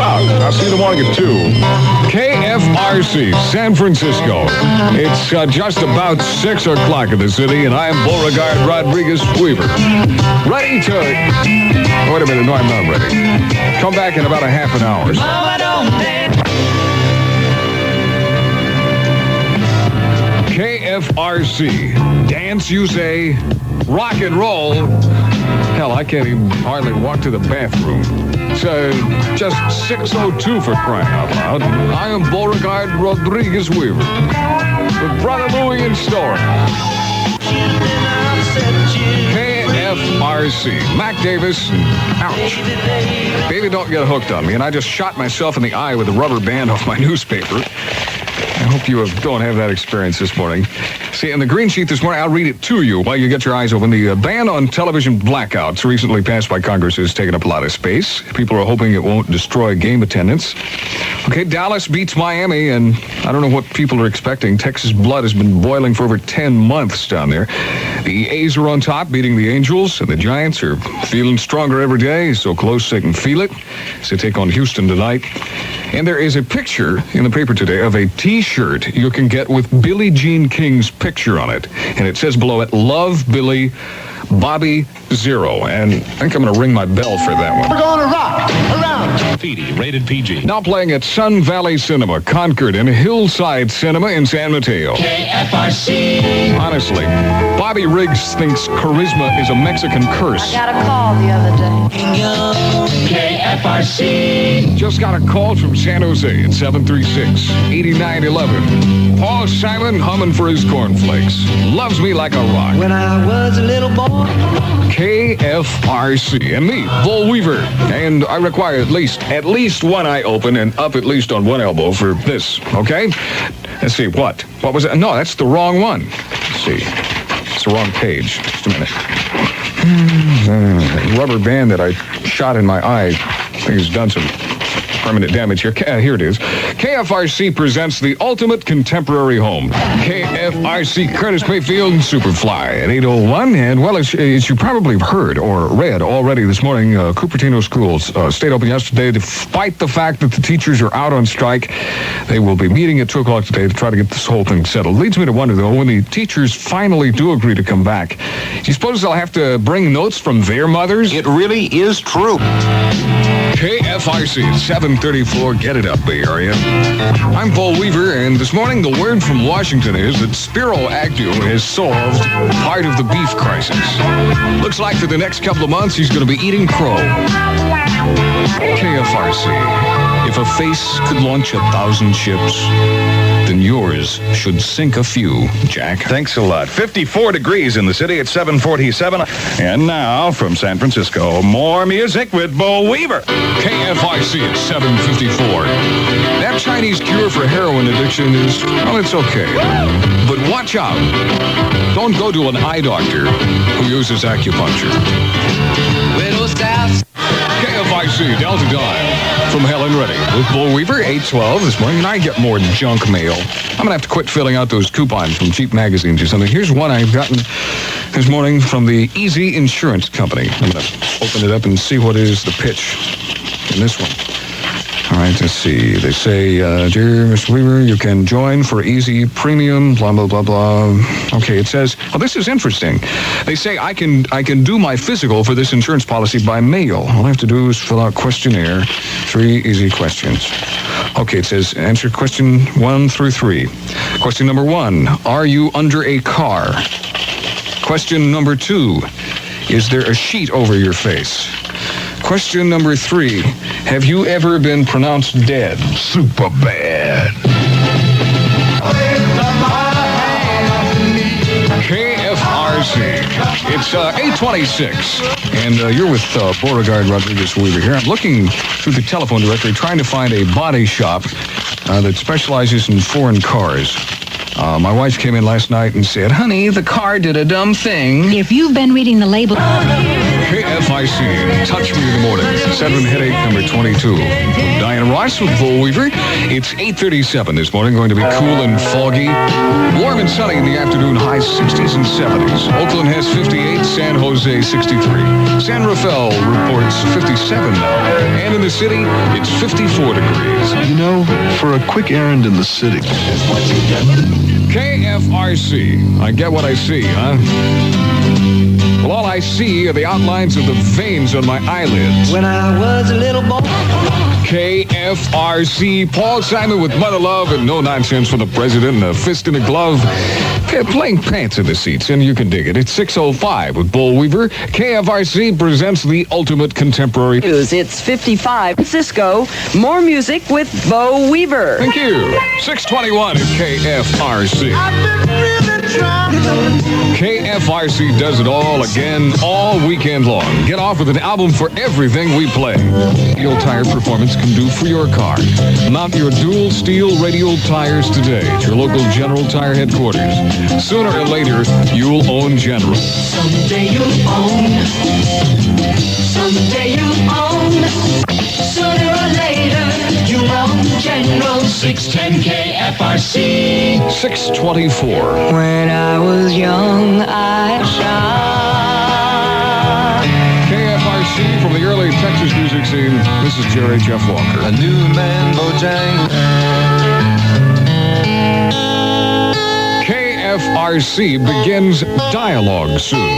about. I'll see you in the morning at 2. KFRC, San Francisco. It's just about 6 o'clock in the city, and I am Beauregard Rodriguez Weaver. Ready to... Wait a minute, no, I'm not ready. Come back in about a half an hour. KFRC. Dance, you say? Rock and roll? Hell, I can't even hardly walk to the bathroom. It's just 6:02 for crying out loud. I am Beauregard Rodriguez Weaver with Brother Louie in store. KFRC. Mac Davis. Ouch. Baby, don't get hooked on me. And I just shot myself in the eye with a rubber band off my newspaper. I hope you don't have that experience this morning. See, in the green sheet this morning, I'll read it to you while you get your eyes open. The ban on television blackouts recently passed by Congress has taken up a lot of space. People are hoping it won't destroy game attendance. Okay, Dallas beats Miami, and I don't know what people are expecting. Texas blood has been boiling for over 10 months down there. The A's are on top, beating the Angels, and the Giants are feeling stronger every day, so close they can feel it. So they take on Houston tonight. And there is a picture in the paper today of a T-shirt you can get with Billie Jean King's picture on it. And it says below it, Love Billy, Bobby Zero. And I think I'm going to ring my bell for that one. We're going to rock around. Graffiti, rated PG. Now playing at Sun Valley Cinema, Concord, and Hillside Cinema in San Mateo. KFRC. Honestly, Bobby Riggs thinks charisma is a Mexican curse. I got a call the other day. KFRC. Just got a call from San Jose at 736-8911. Paul Simon humming for his cornflakes. Loves me like a rock. When I was a little boy. KFRC and me, Bull Weaver. And I require at least one eye open and up at least on one elbow for this, okay? Let's see, what? What was it? No, that's the wrong one. Let's see. It's the wrong page. Just a minute. Rubber band that I shot in my eye, I think it's done some permanent damage here. Here it is. KFRC presents the ultimate contemporary home. KFRC Curtis Mayfield and Superfly at 8:01. And, well, as you probably have heard or read already this morning, Cupertino schools stayed open yesterday despite the fact that the teachers are out on strike. They will be meeting at 2 o'clock today to try to get this whole thing settled. Leads me to wonder, though, when the teachers finally do agree to come back, do you suppose they'll have to bring notes from their mothers? It really is true. KFRC 734, get it up, Bay Area. I'm Paul Weaver, and this morning the word from Washington is that Spiro Agnew has solved part of the beef crisis. Looks like for the next couple of months he's going to be eating crow. KFRC, if a face could launch 1,000 ships, then yours should sink a few, Jack. Thanks a lot. 54 degrees in the city at 7:47. And now, from San Francisco, more music with Beau Weaver. KFRC at 7:54. That Chinese cure for heroin addiction is, well, it's okay. But watch out. Don't go to an eye doctor who uses acupuncture. KFRC, Delta Time, from Helen Reddy with Bull Weaver, 8:12 this morning, and I get more junk mail. I'm going to have to quit filling out those coupons from cheap magazines or something. Here's one I've gotten this morning from the Easy Insurance Company. I'm going to open it up and see what is the pitch in this one. All right, let's see. They say, dear Mr. Weaver, you can join for easy premium, blah, blah, blah, blah. Okay, it says, well, this is interesting. They say I can do my physical for this insurance policy by mail. All I have to do is fill out questionnaire, 3 easy questions. Okay, it says, answer question 1 through 3. Question number 1, are you under a car? Question number 2, is there a sheet over your face? Question number 3, have you ever been pronounced dead? Super bad. KFRC. It's 8:26, and you're with Beauregard Rodriguez Weaver here. I'm looking through the telephone directory trying to find a body shop that specializes in foreign cars. My wife came in last night and said, honey, the car did a dumb thing. If you've been reading the label... KFIC, touch me in the morning. 7 headache number 22. Diana Ross with Beau Weaver. It's 8:37 this morning, going to be cool and foggy. Warm and sunny in the afternoon, high 60s and 70s. Oakland has 58, San Jose 63. San Rafael reports 57 now. And in the city, it's 54 degrees. You know, for a quick errand in the city. KFRC. I get what I see, huh? Well, all I see are the outlines of the veins on my eyelids. When I was a little boy. KFRC. Paul Simon with Mother Love and No Nonsense for the President and a fist in a glove. Playing pants in the seats, and you can dig it. It's 6:05 with Beau Weaver. KFRC presents the ultimate contemporary. It's 55. Cisco. More music with Beau Weaver. Thank you. 6:21 at KFRC. KFRC does it all again all weekend long. Get off with an album for everything we play. Radial Tire Performance can do for your car. Mount your dual steel radial tires today at your local General Tire headquarters. Sooner or later, you'll own General. Someday you'll own. Someday you'll own. Sooner or later, you'll own General. 610 KFRC. 6:24. When I was young, I shot. KFRC from the early Texas music scene. This is Jerry Jeff Walker. A new man, Bojang. KFRC begins dialogue soon,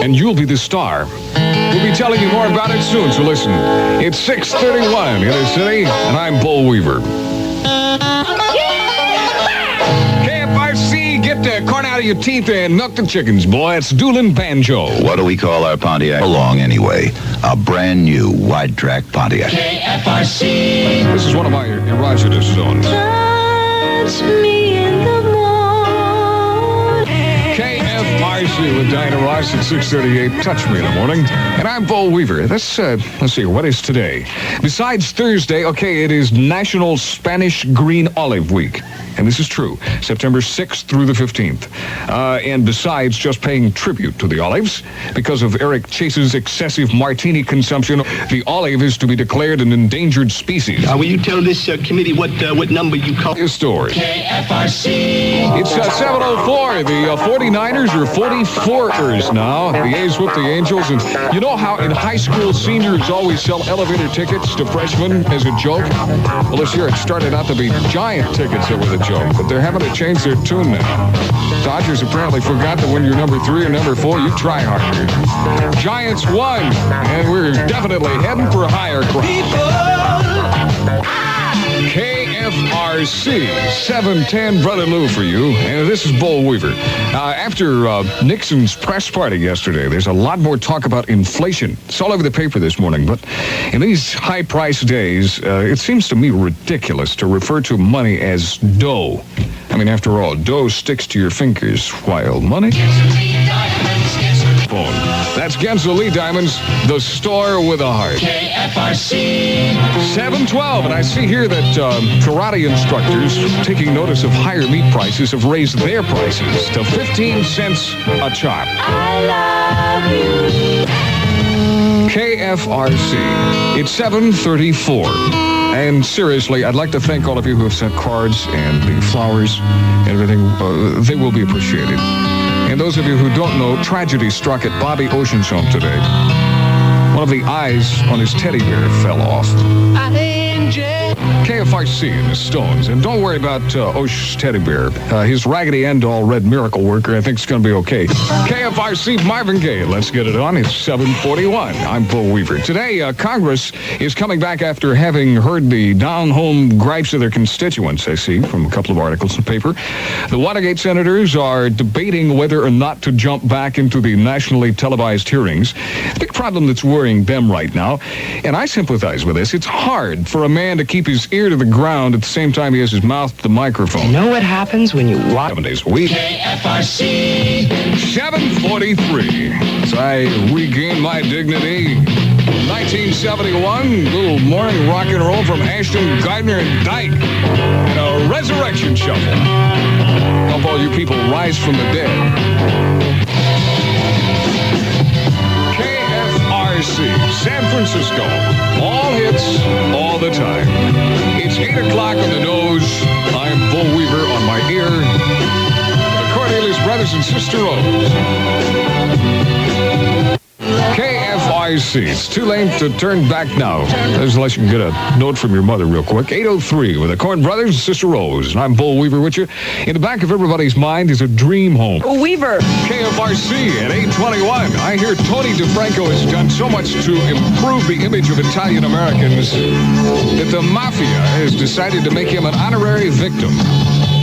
and you'll be the star. We'll be telling you more about it soon, so listen. It's 6:31 in the city, and I'm Beau Weaver. KFRC, get the corn out of your teeth and milk the chickens, boy. It's Doolin Banjo. What do we call our Pontiac? Along anyway. A brand new wide track Pontiac. KFRC. This is one of my erogenous zones. Touch me in the morning. KFRC with Diana Ross at 6:38. Touch me in the morning. And I'm Beau Weaver. Let's see, what is today? Besides Thursday, okay, it is National Spanish Green Olive Week. And this is true, September 6th through the 15th. And besides just paying tribute to the olives, because of Eric Chase's excessive martini consumption, the olive is to be declared an endangered species. Will you tell this committee what number you call? His stores. KFRC. It's 7:04. The 49ers are 44ers now. The A's whip the Angels. And you know how in high school seniors always sell elevator tickets to freshmen as a joke? Well, this year it started out to be Giant tickets that were the joke, but they're having to change their tune now. Dodgers apparently forgot that when you're number 3 or number 4, you try harder. Giants won, and we're definitely heading for higher ground. KFRC 710 Brother Lou for you, and this is Beau Weaver. After Nixon's press party yesterday, there's a lot more talk about inflation. It's all over the paper this morning, but in these high-price days, it seems to me ridiculous to refer to money as dough. I mean, after all, dough sticks to your fingers, while money... That's Genzel Lee Diamonds, the store with a heart. KFRC. 7:12, and I see here that karate instructors taking notice of higher meat prices have raised their prices to 15 cents a chop. I love you. KFRC. It's 7:34. And seriously, I'd like to thank all of you who have sent cards and the flowers and everything. They will be appreciated. And those of you who don't know, tragedy struck at Bobby Ocean's home today. One of the eyes on his teddy bear fell off. KFRC and the Stones. And don't worry about Osh's teddy bear. His Raggedy End-All Red Miracle Worker, I think, is going to be okay. KFRC Marvin Gaye. Let's get it on. It's 7:41. I'm Beau Weaver. Today, Congress is coming back after having heard the down-home gripes of their constituents, I see, from a couple of articles in the paper. The Watergate senators are debating whether or not to jump back into the nationally televised hearings. Big problem that's worrying them right now. And I sympathize with this. It's hard for a man to keep his ear to the ground at the same time he has his mouth to the microphone. You know what happens when you watch 7 days a week. KFRC. 7:43. As I regain my dignity. 1971, little morning rock and roll from Ashton, Gardner, and Dyke. And a resurrection shuffle. Help all you people rise from the dead. KFRC, San Francisco. All hits, all the time. It's 8 o'clock on the nose. I'm Beau Weaver on my ear. The Cornelius Brothers and Sister Rose. KFRC. It's too late to turn back now. Unless you can get a note from your mother real quick. 803 with the Corn Brothers and Sister Rose. And I'm Beau Weaver with you. In the back of everybody's mind is a dream home. Weaver. KFRC at 821. I hear Tony DeFranco has done so much to improve the image of Italian Americans that the mafia has decided to make him an honorary victim.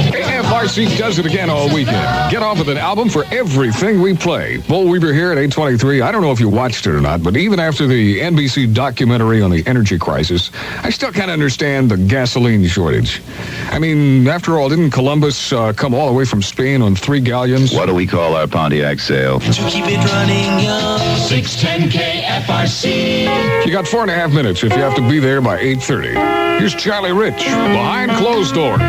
KFRC does it again all weekend. Get off with an album for everything we play. Beau Weaver here at 823. I don't know if you watched it or not, but even after the NBC documentary on the energy crisis, I still can't understand the gasoline shortage. I mean, after all, didn't Columbus come all the way from Spain on 3 galleons? What do we call our Pontiac sale? To keep it running young. 610 KFRC. You got 4.5 minutes if you have to be there by 8:30. Here's Charlie Rich, Behind Closed Doors.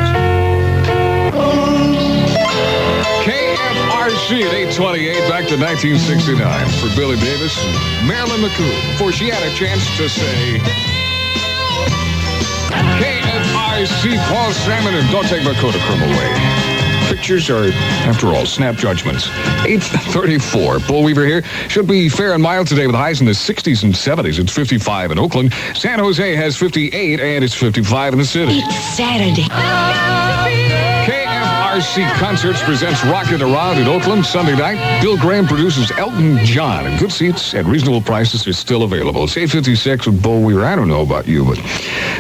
KFRC at 828, back to 1969 for Billy Davis and Marilyn McCoo, before she had a chance to say, KFRC, Paul Simon, and don't take my Kodachrome away. Pictures are, after all, snap judgments. 8:34. Beau Weaver here. Should be fair and mild today with highs in the 60s and 70s. It's 55 in Oakland. San Jose has 58, and it's 55 in the city. It's Saturday. KFRC Concerts presents Rockin' Around in Oakland Sunday night. Bill Graham produces Elton John, and good seats at reasonable prices are still available. It's 8:56 with Beau Weaver. I don't know about you, but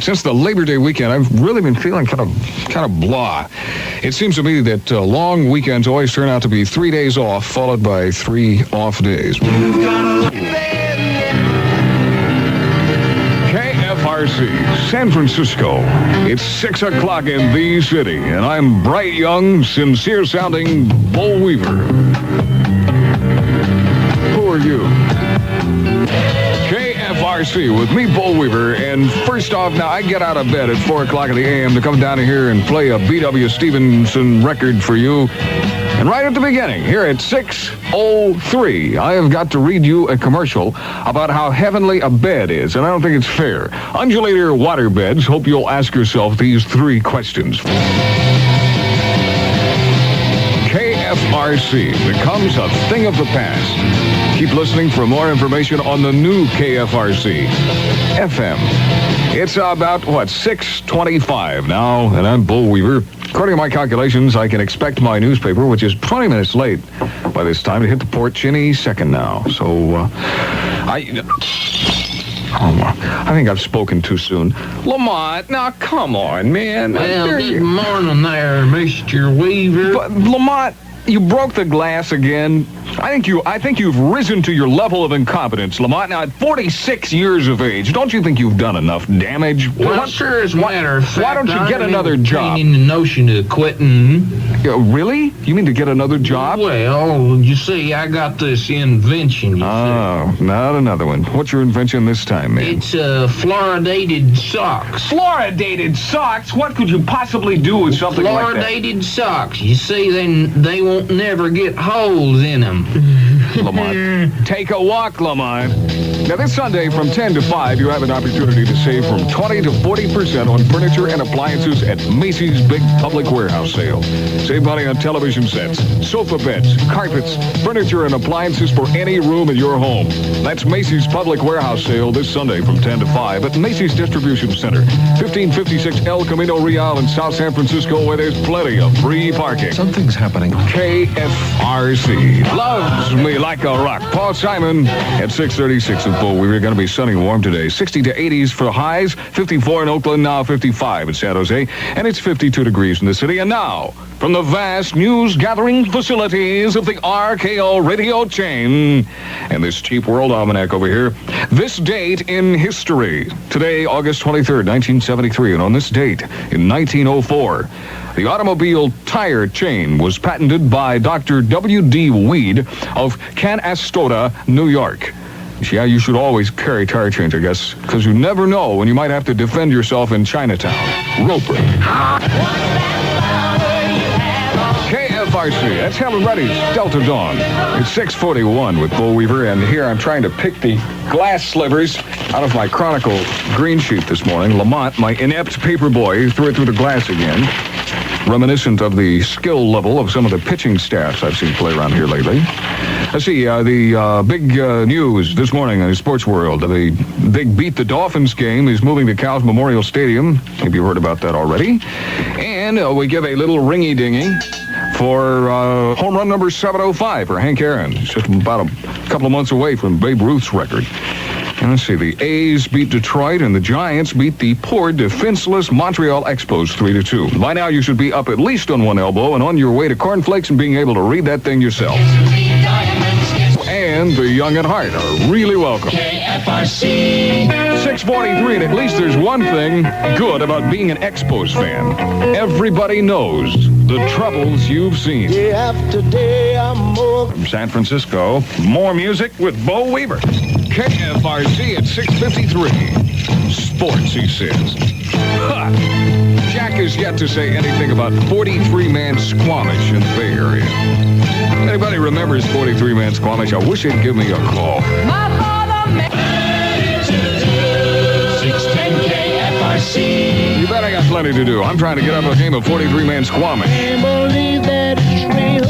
since the Labor Day weekend, I've really been feeling kind of blah. It seems to me that long weekends always turn out to be 3 days off, followed by 3 off days. KFRC, San Francisco. It's 6 o'clock in the city, and I'm bright, young, sincere-sounding Beau Weaver. Who are you? KFRC with me, Beau Weaver, and first off, now I get out of bed at 4 o'clock in the a.m. to come down here and play a B.W. Stevenson record for you. And right at the beginning, here at 6:03, I have got to read you a commercial about how heavenly a bed is, and I don't think it's fair. Undulator water beds, hope you'll ask yourself these 3 questions. KFRC becomes a thing of the past. Keep listening for more information on the new KFRC FM. It's about, 6:25 now, and I'm Beau Weaver. According to my calculations, I can expect my newspaper, which is 20 minutes late by this time, to hit the porch any second now. So, I think I've spoken too soon. Lamont, now come on, man. Well, good morning there, Mr. Weaver. But, Lamont, you broke the glass again. I think you've risen to your level of incompetence, Lamont. Now, at 46 years of age, don't you think you've done enough damage? Well, sure, as a matter of fact, why don't you get another job? The notion of quitting. Really? You mean to get another job? Well, you see, I got this invention. Oh, not another one. What's your invention this time, man? It's fluoridated socks. Fluoridated socks? What could you possibly do with something like that? Fluoridated socks. You see, they won't never get holes in them. Lamont, take a walk, Lamont. Now, this Sunday from 10 to 5, you have an opportunity to save from 20 to 40% on furniture and appliances at Macy's Big Public Warehouse Sale. Save money on television sets, sofa beds, carpets, furniture, and appliances for any room in your home. That's Macy's Public Warehouse Sale this Sunday from 10 to 5 at Macy's Distribution Center, 1556 El Camino Real in South San Francisco, where there's plenty of free parking. Something's happening. KFRC loves me like a rock. Paul Simon at 6:36 with Beau. We're going to be sunny warm today. 60 to 80s for highs. 54 in Oakland, now 55 in San Jose. And it's 52 degrees in the city. And now, from the vast news-gathering facilities of the RKO radio chain and this cheap world almanac over here, this date in history. Today, August 23rd, 1973. And on this date, in 1904, the automobile tire chain was patented by Dr. W.D. Weed of Canastota, New York. Yeah, you should always carry tire chains, I guess, because you never know when you might have to defend yourself in Chinatown. Roper. KFRC KFRC. That's Helen Reddy's Delta Dawn. It's 6:41 with Beau Weaver, and here I'm trying to pick the glass slivers out of my Chronicle green sheet this morning. Lamont, my inept paper boy, threw it through the glass again. Reminiscent of the skill level of some of the pitching staffs I've seen play around here lately. Let's see, the big news this morning in the sports world. The big Beat the Dolphins game is moving to Cows Memorial Stadium. Maybe you heard about that already. And we give a little ringy-dingy for home run number 705 for Hank Aaron. It's just about a couple of months away from Babe Ruth's record. And let's see, the A's beat Detroit, and the Giants beat the poor, defenseless Montreal Expos 3-2. By now, you should be up at least on one elbow and on your way to cornflakes and being able to read that thing yourself. And the young at heart are really welcome. KFRC. 6:43, and at least there's one thing good about being an Expos fan. Everybody knows the troubles you've seen. Day after day, I'm more. From San Francisco, more music with Beau Weaver. KFRC at 6:53. Sports, he says. Ha! Jack has yet to say anything about 43-man Squamish in the Bay Area. Anybody remembers 43-man Squamish? I wish they'd give me a call. 610 KFRC. You bet I got plenty to do. I'm trying to get up a game of 43-man Squamish. Can't believe that it's real.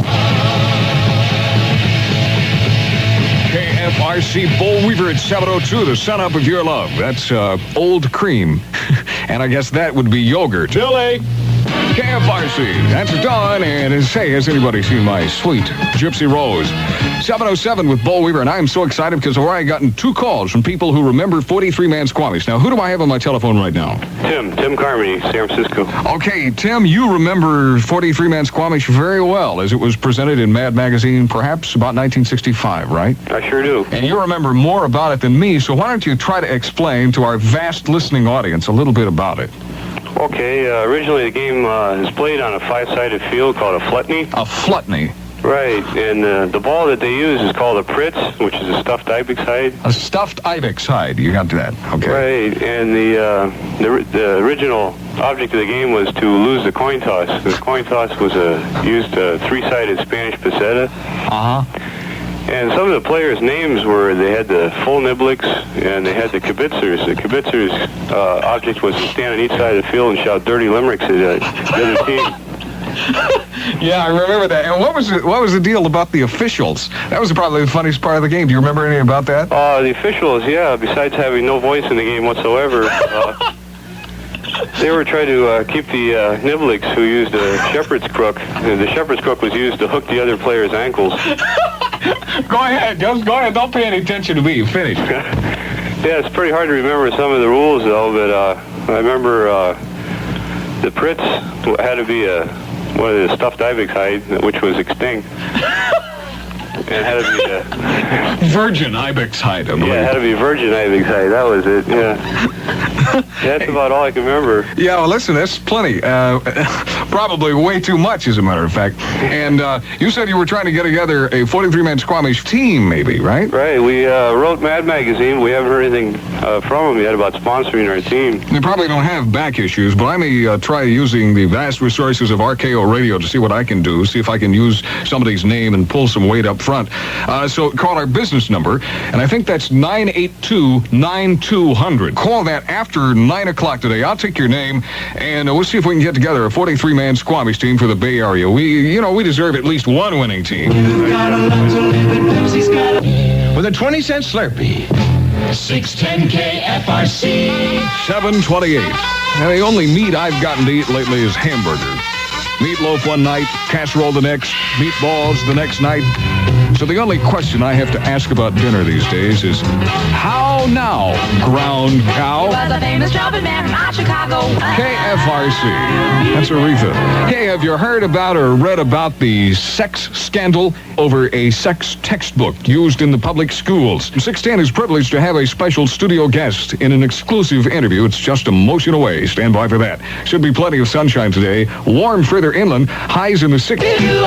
KFRC Beau Weaver at 7:02, the sun up of your love. That's old cream. And I guess that would be yogurt. Billy. KFRC, that's Dawn, and hey, has anybody seen my sweet Gypsy Rose? 7:07 with Beau Weaver, and I am so excited because I've already gotten 2 calls from people who remember 43-man Squamish. Now, who do I have on my telephone right now? Tim Carmody, San Francisco. Okay, Tim, you remember 43-man Squamish very well, as it was presented in Mad Magazine, perhaps about 1965, right? I sure do. And you remember more about it than me, so why don't you try to explain to our vast listening audience a little bit about it? Okay, originally the game is played on a 5-sided field called a Flutney. A Flutney? Right, and the ball that they use is called a Pritz, which is a stuffed ibex hide. A stuffed ibex hide, you got that, okay. Right, and the original object of the game was to lose the coin toss. The coin toss was used a 3-sided Spanish peseta. Uh-huh. And some of the players' names were, they had the full Nibliks and they had the kibitzers. The kibitzers' object was to stand on each side of the field and shout dirty limericks at the other team. Yeah, I remember that. And what was the deal about the officials? That was probably the funniest part of the game. Do you remember anything about that? The officials, yeah, besides having no voice in the game whatsoever, they were trying to keep the Nibliks who used a shepherd's crook. The shepherd's crook was used to hook the other player's ankles. Go ahead. Just go ahead. Don't pay any attention to me. Finish. Yeah, it's pretty hard to remember some of the rules, though, but I remember the Pritz had to be one of the stuffed ibex hide, which was extinct. It had to be virgin ibex hide, I believe. Yeah, it had to be virgin ibex hide. That was it, yeah. That's about all I can remember. Yeah, well, listen, that's plenty. Probably way too much, as a matter of fact. And you said you were trying to get together a 43-man Squamish team, maybe, right? Right. We wrote Mad Magazine. We haven't heard anything from them yet about sponsoring our team. They probably don't have back issues, but I may try using the vast resources of RKO Radio to see what I can do, see if I can use somebody's name and pull some weight up front. So call our business number, and I think that's 982-9200. Call that after 9 o'clock today. I'll take your name, and we'll see if we can get together a 43-man Squamish team for the Bay Area. We deserve at least one winning team. With a 20-cent Slurpee. 610 KFRC. 7:28. And the only meat I've gotten to eat lately is hamburgers. Meatloaf one night, casserole the next, meatballs the next night. So the only question I have to ask about dinner these days is, how now, ground cow? Was a famous trumpet man from Chicago. KFRC. That's Aretha. Hey, have you heard about or read about the sex scandal over a sex textbook used in the public schools? 610 is privileged to have a special studio guest in an exclusive interview. It's just a motion away. Stand by for that. Should be plenty of sunshine today. Warm further inland. Highs in the 60s.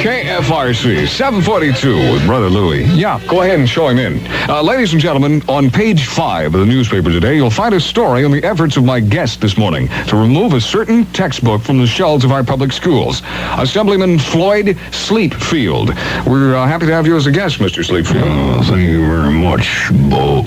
KFRC 742 with Brother Louie. Yeah, go ahead and show him in. Ladies and gentlemen, on page 5 of the newspaper today, you'll find a story on the efforts of my guest this morning to remove a certain textbook from the shelves of our public schools. Assemblyman Floyd Sleepfield. We're happy to have you as a guest, Mr. Sleepfield. Thank you very much, Beau.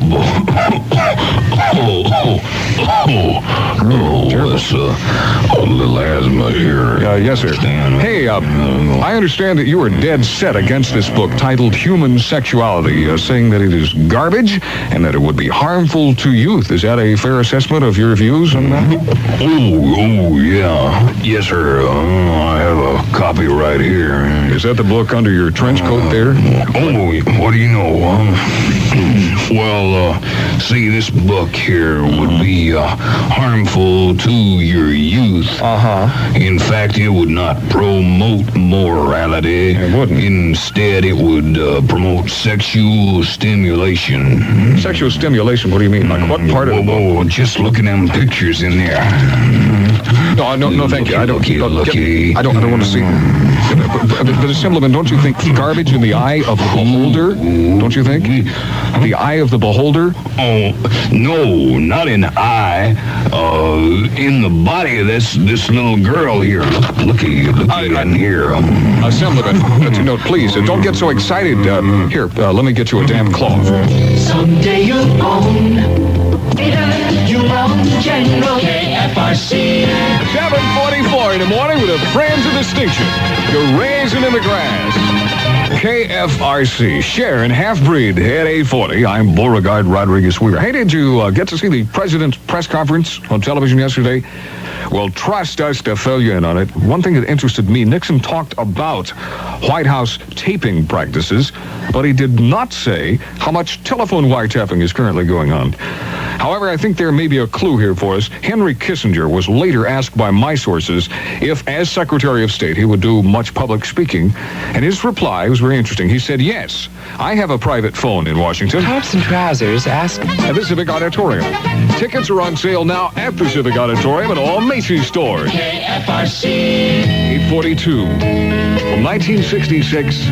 It's a little asthma here. Yes, sir. Hey, I understand that you are dead set against this book titled Human Sexuality, saying that it is garbage and that it would be harmful to youth. Is that a fair assessment of your views on that? Oh, yeah. Yes, sir. I have a copy right here. Is that the book under your trench coat there? What do you know? Well, see, this book here would be harmful to your youth. In fact, it would not promote morality. It wouldn't. Instead, it would promote sexual stimulation. Sexual stimulation? What do you mean? Like what part of the book? Whoa, just look at them pictures in there. No, thank you. I don't want to see. But Assemblyman, don't you think garbage in the eye of the beholder? Don't you think? The eye of the beholder? Oh, no, not in the eye. In the body of this little girl here. Looky in here. Assemblyman, no, please, don't get so excited. Here, let me get you a damn cloth. Someday you'll own General KFRC. 7:44 in the morning with a friends of distinction. You're raising in the grass. KFRC, Sharon Half-Breed at 8:40. I'm Beauregard Rodriguez Weaver. Hey, did you get to see the president's press conference on television yesterday? Well, trust us to fill you in on it. One thing that interested me, Nixon talked about White House taping practices, but he did not say how much telephone wiretapping is currently going on. However, I think there may be a clue here for us. Henry Kissinger was later asked by my sources if, as Secretary of State, he would do much public speaking, and his reply was very interesting. He said, yes, I have a private phone in Washington. Tops and trousers, ask at the Civic Auditorium. Tickets are on sale now at the Civic Auditorium and all Macy's stores. KFRC 842. From 1966,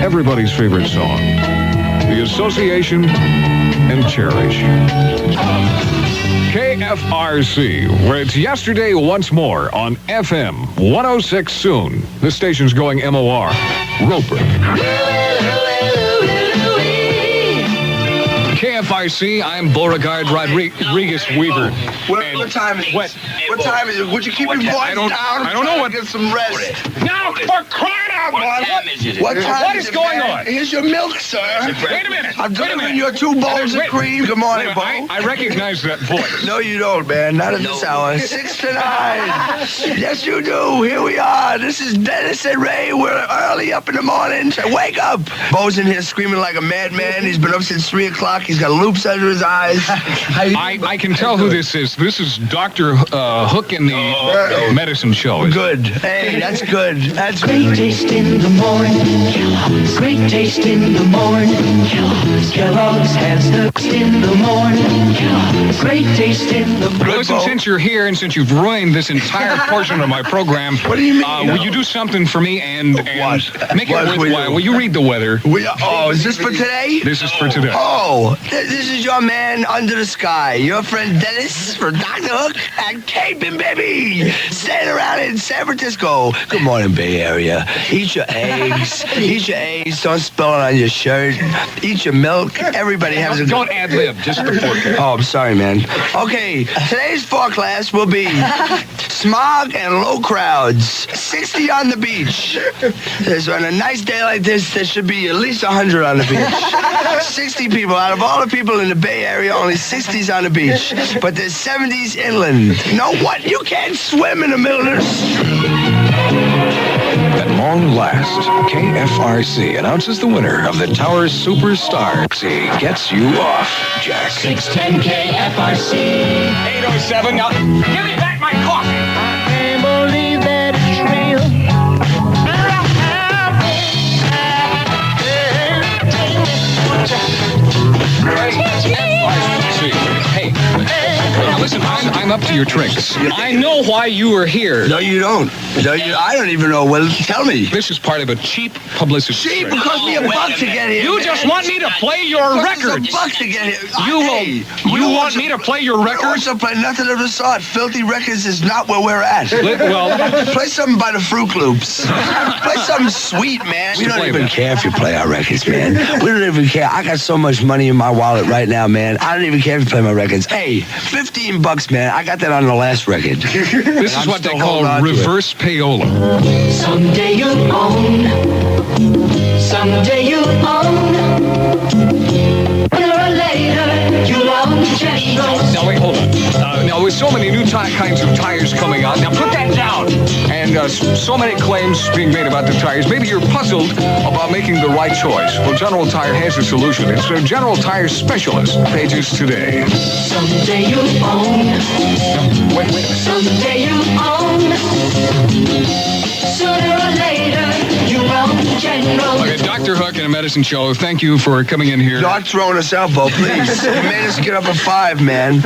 everybody's favorite song. The Association and Cherish. KFRC, where it's yesterday once more on FM 106 soon. This station's going MOR. Roper. KFRC, I'm Beauregard Rodriguez Weaver. What time is it? What time is it? Would you keep your voice down? I don't know what. Get some rest. Now, for crying out loud! What is going on? Here's your milk, sir. Wait a minute. I'm delivering your 2 bowls of cream. Good morning, Beau. I recognize that voice. No, you don't, man. Not at this hour. 6 to 9. Yes, you do. Here we are. This is Dennis and Ray. We're early up in the morning. Wake up. Beau's in here screaming like a madman. He's been up since 3 o'clock. He's got loops under his eyes. I can tell who this is. This is Dr. Hook in the medicine show. Good. Hey, that's good. That's great taste in the morning. Kellogg's. Great taste in the morning. Kellogg's. Kellogg's has the taste in the morning. Kellogg's. Great taste in the morning. Listen, since you're here and since you've ruined this entire portion of my program, what do you mean? Will you do something for me and make it worthwhile? Will you read the weather? Is this for today? This is for today. Oh, this is your man under the sky. Your friend Dennis for Dr. Hook and Caping, baby. Staying around in San Francisco. Good morning, Bay Area. Eat your eggs. Eat your eggs. Don't spill it on your shirt. Eat your milk. Everybody has a... Don't ad-lib, just the forecast. Oh, I'm sorry, man. Okay, today's forecast will be smog and low crowds. 60 on the beach. On a nice day like this, there should be at least 100 on the beach. 60 people. Out of all the people in the Bay Area, only 60's on the beach. But there's 70's inland. No, what? You can't swim in the middle of the street. At long last, KFRC announces the winner of the Towers Superstar. C gets you off, Jack. 610 KFRC 807. Now, give me back my coffee. I can't believe that it's real. Hey, now listen, I'm up to your tricks. I know why you were here. No, you don't. No, I don't even know. Well, tell me. This is part of a cheap publicity Cheap? trick. It cost me a buck to get here. You just want me to play your records. It cost us a buck to get here. You want me to play your records? I don't play nothing of the sort. Filthy Records is not where we're at. Well, play something by the Fruit Loops. Play something sweet, man. We don't even care if you play our records, man. We don't even care. I got so much money in my wallet right now, man. I don't even care if you play my records. Hey, $15, man. I got that on the last record. This is what they call reverse payola. Someday you'll own. Someday you'll own. Sooner or later, you'll own General. Now, wait, hold on. Now, with so many new kinds of tires coming out, now put that down. And so many claims being made about the tires, maybe you're puzzled about making the right choice. Well, General Tire has a solution. It's a General Tire Specialist. Pages today. Someday you'll own. Wait a minute. Someday you'll own. Sooner or later, you'll own General. Okay, Dr. Hook and a Medicine Show, thank you for coming in here. Not throwing us out, Beau, please. You made us get up at 5, man.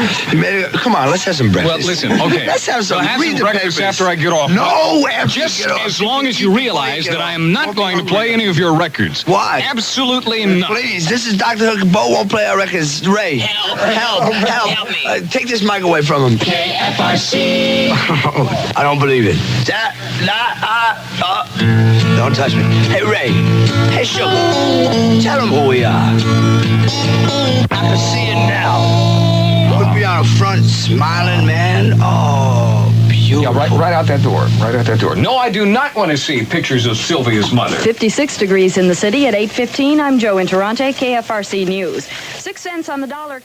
Come on, let's have some breakfast. Well, listen, okay. Let's have some. I'll have Read some the breakfast papers. after I get off. No, after Just you get off. as long as you realize that I am not going to play any of your records. Why? Absolutely not. Please, this is Dr. Hook. Beau won't play our records. Ray, help me. Take this mic away from him. KFRC. I don't believe it. Don't touch me. Hey, Ray. Hey, Sugar. Tell them who we are. I can see it now. Put me on the front, smiling, man. Oh, beautiful. Yeah, right out that door. Right out that door. No, I do not want to see pictures of Sylvia's mother. 56 degrees in the city at 8:15. I'm Joe in Toronto, KFRC News. 6 cents on the dollar.